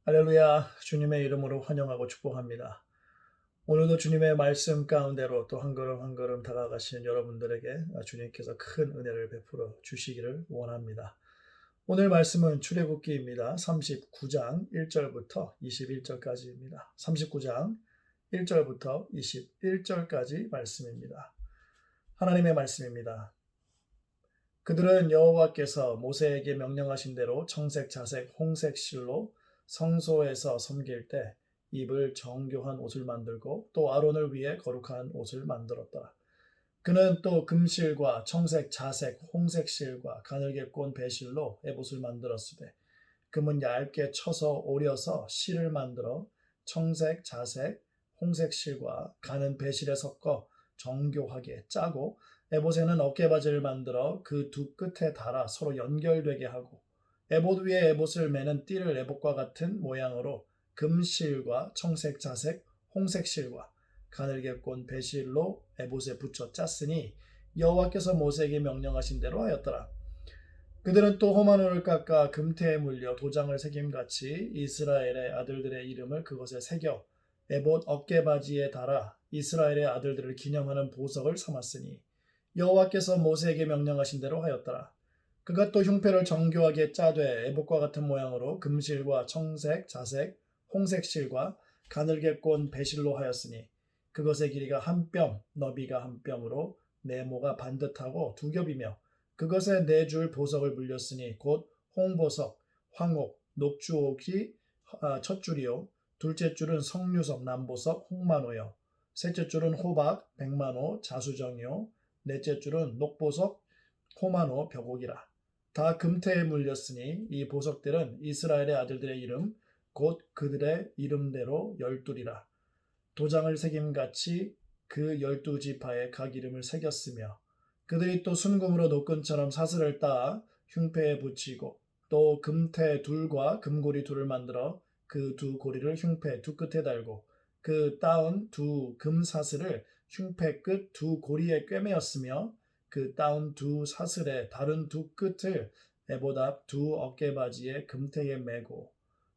할렐루야, 주님의 이름으로 환영하고 축복합니다. 오늘도 주님의 말씀 가운데로 또 한 걸음 한 걸음 다가가시는 여러분들에게 주님께서 큰 은혜를 베풀어 주시기를 원합니다. 오늘 말씀은 출애굽기입니다. 39장 1절부터 21절까지입니다. 39장 1절부터 21절까지 말씀입니다. 하나님의 말씀입니다. 그들은 여호와께서 모세에게 명령하신 대로 청색, 자색, 홍색 실로 성소에서 섬길 때 입을 정교한 옷을 만들고 또 아론을 위해 거룩한 옷을 만들었더라. 그는 또 금실과 청색, 자색, 홍색 실과 가늘게 꼰 배실로 에봇을 만들었으되 금은 얇게 쳐서 오려서 실을 만들어 청색, 자색, 홍색 실과 가는 배실에 섞어 정교하게 짜고 에봇에는 어깨바지를 만들어 그 두 끝에 달아 서로 연결되게 하고 에봇 위에 에봇을 매는 띠를 에봇과 같은 모양으로 금실과 청색, 자색, 홍색 실과 가늘게 꼰 배실로 에봇에 붙여 짰으니 여호와께서 모세에게 명령하신 대로 하였더라. 그들은 또 호마노를 깎아 금태에 물려 도장을 새김같이 이스라엘의 아들들의 이름을 그것에 새겨 에봇 어깨바지에 달아 이스라엘의 아들들을 기념하는 보석을 삼았으니 여호와께서 모세에게 명령하신 대로 하였더라. 그가 또 흉패를 정교하게 짜되 에봇과 같은 모양으로 금실과 청색, 자색, 홍색 실과 가늘게 꼰 배실로 하였으니 그것의 길이가 한 뼘, 너비가 한 뼘으로 네모가 반듯하고 두 겹이며 그것에 네 줄 보석을 물렸으니 곧 홍보석, 황옥, 녹주옥이 첫 줄이요 둘째 줄은 석류석, 남보석, 홍만호요 셋째 줄은 호박, 백만호, 자수정이요 넷째 줄은 녹보석, 호만호, 벽옥이라. 다 금태에 물렸으니 이 보석들은 이스라엘의 아들들의 이름 곧 그들의 이름대로 12이라. 도장을 새김같이 그 12지파에 각 이름을 새겼으며 그들이 또 순금으로 노끈처럼 사슬을 따 흉패에 붙이고 또 금태 둘과 금고리 둘을 만들어 그 두 고리를 흉패 두 끝에 달고 그 따은 두 금사슬을 흉패 끝 두 고리에 꿰매었으며 그 따은 두 사슬의 다른 두 끝을 에봇 앞 두 어깨바지에 금태에 매고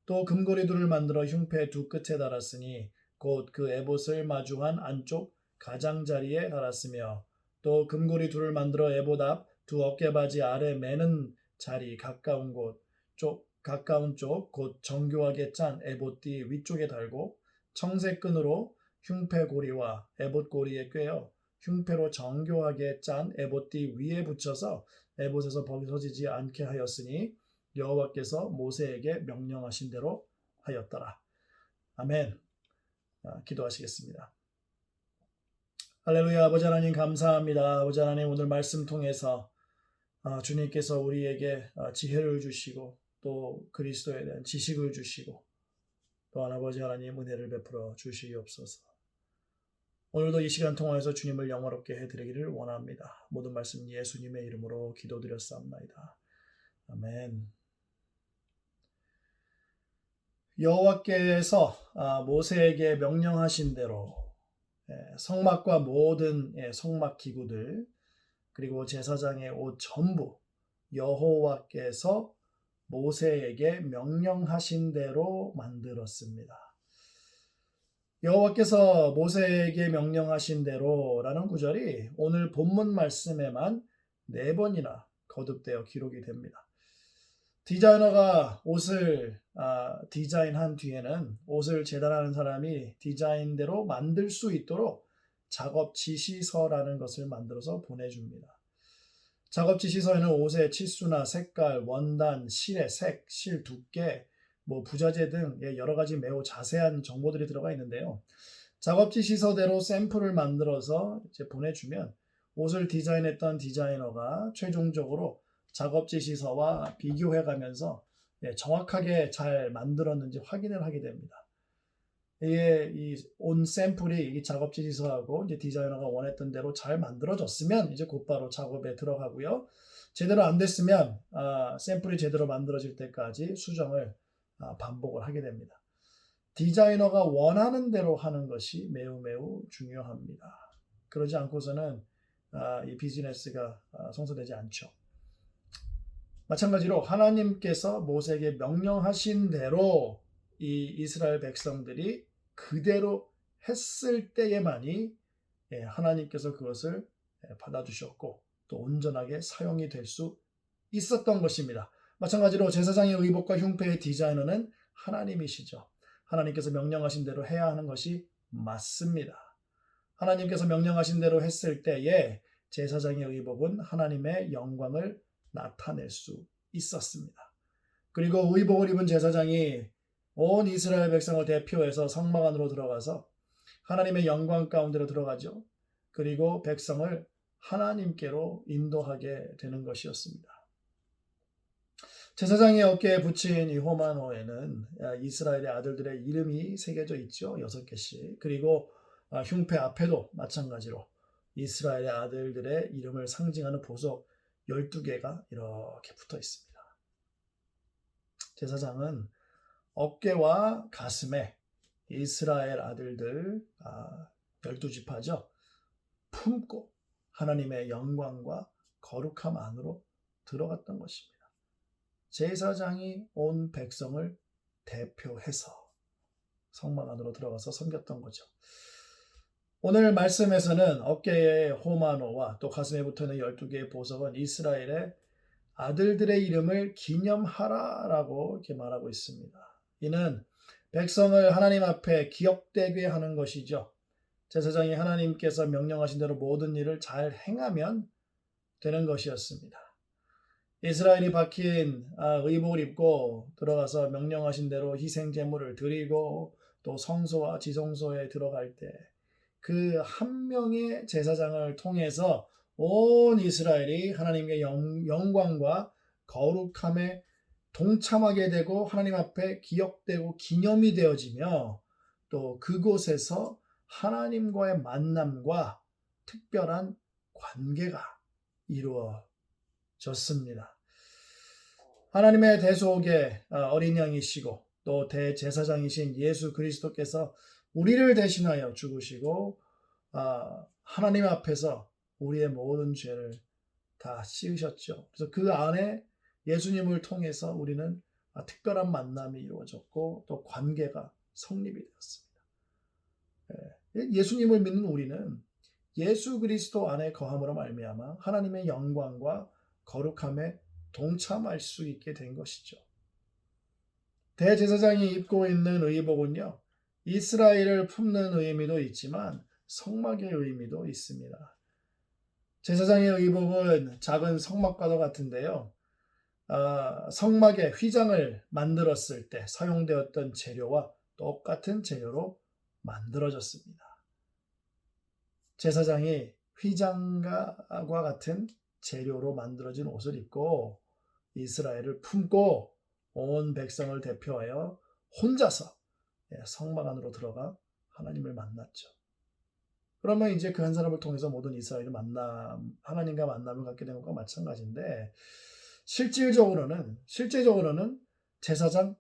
또 금고리 둘을 만들어 흉패 두 끝에 달았으니 곧 그 에봇을 마주한 안쪽 가장자리에 달았으며 또 금고리 둘을 만들어 에봇 앞 두 어깨바지 아래 매는 자리 가까운 쪽 곧 정교하게 짠 에봇띠 위쪽에 달고 청색 끈으로 흉패 고리와 에봇 고리에 꿰어 흉패로 정교하게 짠 에봇띠 위에 붙여서 에봇에서 벗어지지 않게 하였으니 여호와께서 모세에게 명령하신 대로 하였더라. 아멘. 기도하시겠습니다. 할렐루야. 아버지 하나님 감사합니다. 아버지 하나님 오늘 말씀 통해서 주님께서 우리에게 지혜를 주시고 또 그리스도에 대한 지식을 주시고 또한 아버지 하나님 은혜를 베풀어 주시옵소서. 오늘도 이 시간 통하여서 주님을 영화롭게 해드리기를 원합니다. 모든 말씀 예수님의 이름으로 기도드렸사옵나이다. 아멘. 여호와께서 모세에게 명령하신 대로 성막과 모든 성막 기구들 그리고 제사장의 옷 전부 여호와께서 모세에게 명령하신 대로 만들었습니다. 여호와께서 모세에게 명령하신 대로라는 구절이 오늘 본문 말씀에만 4번이나 거듭되어 기록이 됩니다. 디자이너가 옷을 디자인한 뒤에는 옷을 재단하는 사람이 디자인대로 만들 수 있도록 작업 지시서라는 것을 만들어서 보내줍니다. 작업 지시서에는 옷의 치수나 색깔, 원단, 실의 색, 실 두께, 부자재 등 여러 가지 매우 자세한 정보들이 들어가 있는데요. 작업 지시서대로 샘플을 만들어서 이제 보내주면 옷을 디자인했던 디자이너가 최종적으로 작업 지시서와 비교해가면서 정확하게 잘 만들었는지 확인을 하게 됩니다. 이게 온 샘플이 이 작업 지시서하고 이제 디자이너가 원했던 대로 잘 만들어졌으면 이제 곧바로 작업에 들어가고요. 제대로 안 됐으면 샘플이 제대로 만들어질 때까지 수정을 반복을 하게 됩니다. 디자이너가 원하는 대로 하는 것이 매우 매우 중요합니다. 그러지 않고서는 이 비즈니스가 성사되지 않죠. 마찬가지로 하나님께서 모세에게 명령하신 대로 이 이스라엘 백성들이 그대로 했을 때에만이 하나님께서 그것을 받아주셨고 또 온전하게 사용이 될 수 있었던 것입니다. 마찬가지로 제사장의 의복과 흉패의 디자이너는 하나님이시죠. 하나님께서 명령하신 대로 해야 하는 것이 맞습니다. 하나님께서 명령하신 대로 했을 때에 제사장의 의복은 하나님의 영광을 나타낼 수 있었습니다. 그리고 의복을 입은 제사장이 온 이스라엘 백성을 대표해서 성막 안으로 들어가서 하나님의 영광 가운데로 들어가죠. 그리고 백성을 하나님께로 인도하게 되는 것이었습니다. 제사장의 어깨에 붙인 이 호마노에는 이스라엘의 아들들의 이름이 새겨져 있죠. 6개씩. 그리고 흉패 앞에도 마찬가지로 이스라엘의 아들들의 이름을 상징하는 보석 12개가 이렇게 붙어 있습니다. 제사장은 어깨와 가슴에 이스라엘 아들들 12지파죠. 품고 하나님의 영광과 거룩함 안으로 들어갔던 것입니다. 제사장이 온 백성을 대표해서 성막 안으로 들어가서 섬겼던 거죠. 오늘 말씀에서는 어깨에 호마노와 또 가슴에 붙어있는 12개의 보석은 이스라엘의 아들들의 이름을 기념하라라고 이렇게 말하고 있습니다. 이는 백성을 하나님 앞에 기억되게 하는 것이죠. 제사장이 하나님께서 명령하신 대로 모든 일을 잘 행하면 되는 것이었습니다. 이스라엘이 박힌 의복을 입고 들어가서 명령하신 대로 희생 제물을 드리고 또 성소와 지성소에 들어갈 때 그 한 명의 제사장을 통해서 온 이스라엘이 하나님의 영광과 거룩함에 동참하게 되고 하나님 앞에 기억되고 기념이 되어지며 또 그곳에서 하나님과의 만남과 특별한 관계가 이루어졌습니다. 하나님의 대속의 어린 양이시고 또 대제사장이신 예수 그리스도께서 우리를 대신하여 죽으시고 하나님 앞에서 우리의 모든 죄를 다 씌우셨죠. 그래서 그 안에 예수님을 통해서 우리는 특별한 만남이 이루어졌고 또 관계가 성립이 되었습니다. 예수님을 믿는 우리는 예수 그리스도 안에 거함으로 말미암아 하나님의 영광과 거룩함에 동참할 수 있게 된 것이죠. 대제사장이 입고 있는 의복은요, 이스라엘을 품는 의미도 있지만 성막의 의미도 있습니다. 제사장의 의복은 작은 성막과도 같은데요. 성막의 휘장을 만들었을 때 사용되었던 재료와 똑같은 재료로 만들어졌습니다. 제사장이 휘장과 같은 재료로 만들어진 옷을 입고 이스라엘을 품고 온 백성을 대표하여 혼자서 성막 안으로 들어가 하나님을 만났죠. 그러면 이제 그 한 사람을 통해서 모든 이스라엘이 하나님과 만남을 갖게 된 것과 마찬가지인데 실질적으로는 제사장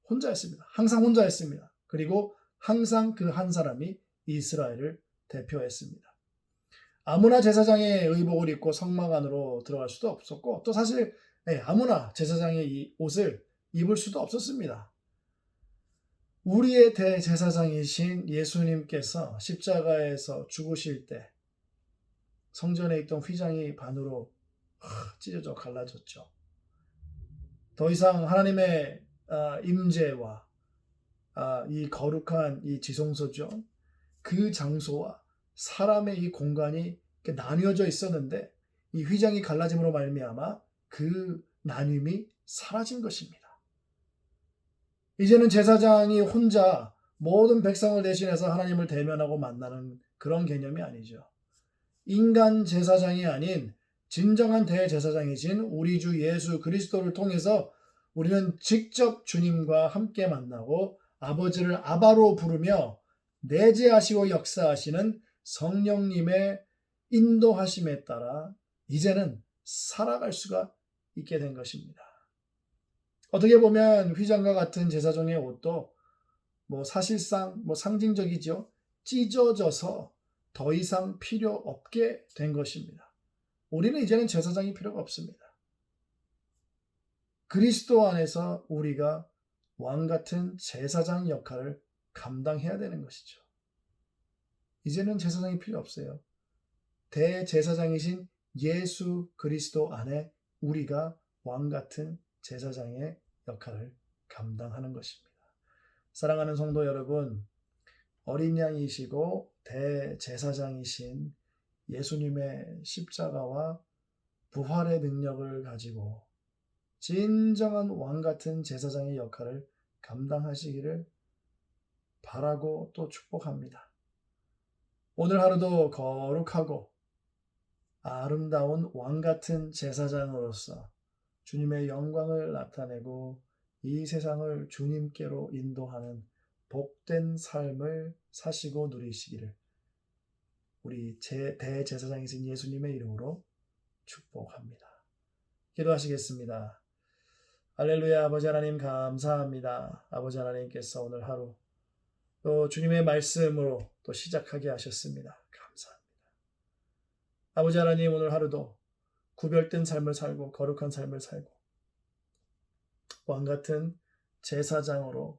혼자였습니다. 항상 혼자였습니다. 그리고 항상 그 한 사람이 이스라엘을 대표했습니다. 아무나 제사장의 의복을 입고 성막 안으로 들어갈 수도 없었고 또 사실 아무나 제사장의 이 옷을 입을 수도 없었습니다. 우리의 대제사장이신 예수님께서 십자가에서 죽으실 때 성전에 있던 휘장이 반으로 찢어져 갈라졌죠. 더 이상 하나님의 임재와 이 거룩한 이 지성소죠. 그 장소와 사람의 이 공간이 나뉘어져 있었는데 이 휘장이 갈라짐으로 말미암아 그 나눔이 사라진 것입니다. 이제는 제사장이 혼자 모든 백성을 대신해서 하나님을 대면하고 만나는 그런 개념이 아니죠. 인간 제사장이 아닌 진정한 대제사장이신 우리 주 예수 그리스도를 통해서 우리는 직접 주님과 함께 만나고 아버지를 아바로 부르며 내재하시고 역사하시는 성령님의 인도하심에 따라 이제는 살아갈 수가 있게 된 것입니다. 어떻게 보면 휘장과 같은 제사장의 옷도 사실상 상징적이죠. 찢어져서 더 이상 필요 없게 된 것입니다. 우리는 이제는 제사장이 필요가 없습니다. 그리스도 안에서 우리가 왕 같은 제사장 역할을 감당해야 되는 것이죠. 이제는 제사장이 필요 없어요. 대제사장이신 예수 그리스도 안에 우리가 왕 같은 제사장의 역할을 감당하는 것입니다. 사랑하는 성도 여러분, 어린 양이시고 대제사장이신 예수님의 십자가와 부활의 능력을 가지고 진정한 왕 같은 제사장의 역할을 감당하시기를 바라고 또 축복합니다. 오늘 하루도 거룩하고 아름다운 왕 같은 제사장으로서 주님의 영광을 나타내고 이 세상을 주님께로 인도하는 복된 삶을 사시고 누리시기를 우리 대제사장이신 예수님의 이름으로 축복합니다. 기도하시겠습니다. 할렐루야. 아버지 하나님 감사합니다. 아버지 하나님께서 오늘 하루 또 주님의 말씀으로 또 시작하게 하셨습니다. 감사합니다. 아버지 하나님 오늘 하루도 구별된 삶을 살고 거룩한 삶을 살고 왕같은 제사장으로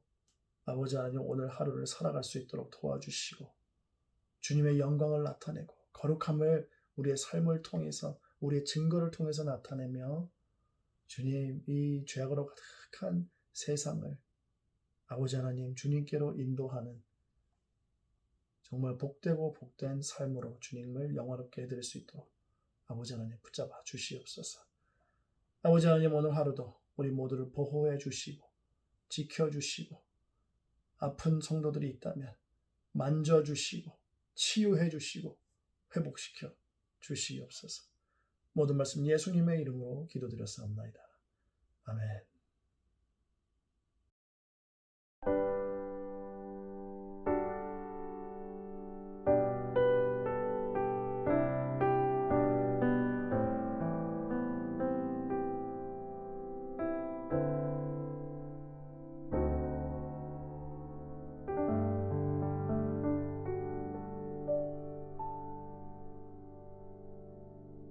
아버지 하나님 오늘 하루를 살아갈 수 있도록 도와주시고 주님의 영광을 나타내고 거룩함을 우리의 삶을 통해서 우리의 증거를 통해서 나타내며 주님 이 죄악으로 가득한 세상을 아버지 하나님 주님께로 인도하는 정말 복되고 복된 삶으로 주님을 영화롭게 해드릴 수 있도록 아버지 하나님 붙잡아 주시옵소서. 아버지 하나님 오늘 하루도 우리 모두를 보호해 주시고 지켜주시고 아픈 성도들이 있다면 만져주시고 치유해 주시고 회복시켜 주시옵소서. 모든 말씀 예수님의 이름으로 기도드렸사옵나이다. 아멘.